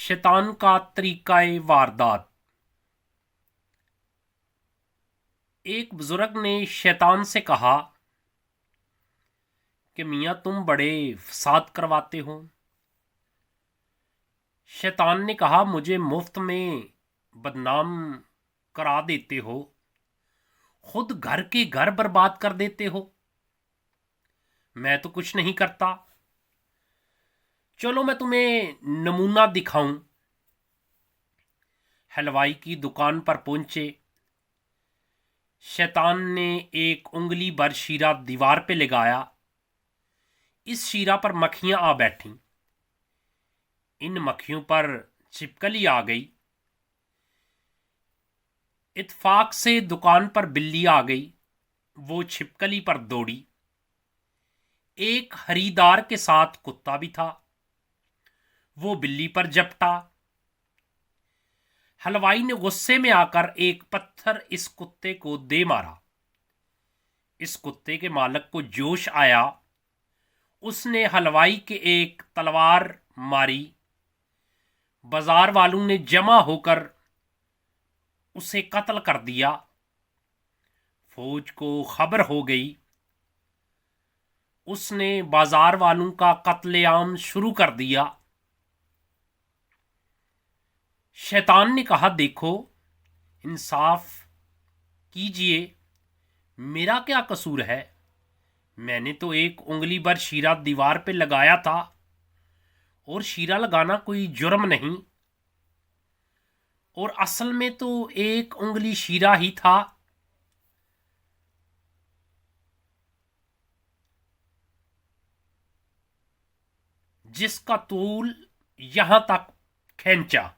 शैतान का तरीकाए वारदात। एक बुजुर्ग ने शैतान से कहा कि मियाँ तुम बड़े फसाद करवाते हो। शैतान ने कहा मुझे मुफ्त में बदनाम करा देते हो, खुद घर के घर बर्बाद कर देते हो, मैं तो कुछ नहीं करता। चलो मैं तुम्हें नमूना दिखाऊं। हलवाई की दुकान पर पहुंचे। शैतान ने एक उंगली भर शीरा दीवार पे लगाया। इस शीरा पर मक्खियां आ बैठीं। इन मक्खियों पर छिपकली आ गई। इत्तेफाक से दुकान पर बिल्ली आ गई। वो छिपकली पर दौड़ी। एक खरीदार के साथ कुत्ता भी था। वो बिल्ली पर झपटा। हलवाई ने गुस्से में आकर एक पत्थर इस कुत्ते को दे मारा। इस कुत्ते के मालिक को जोश आया। उसने हलवाई के एक तलवार मारी। बाजार वालों ने जमा होकर उसे कत्ल कर दिया। फौज को खबर हो गई। उसने बाजार वालों का कत्लेआम शुरू कर दिया। शैतान ने कहा देखो, इंसाफ कीजिए, मेरा क्या कसूर है? मैंने तो एक उंगली भर शीरा दीवार पे लगाया था, और शीरा लगाना कोई जुर्म नहीं, और असल में तो एक उंगली शीरा ही था। जिसका तूल यहां तक खींचा।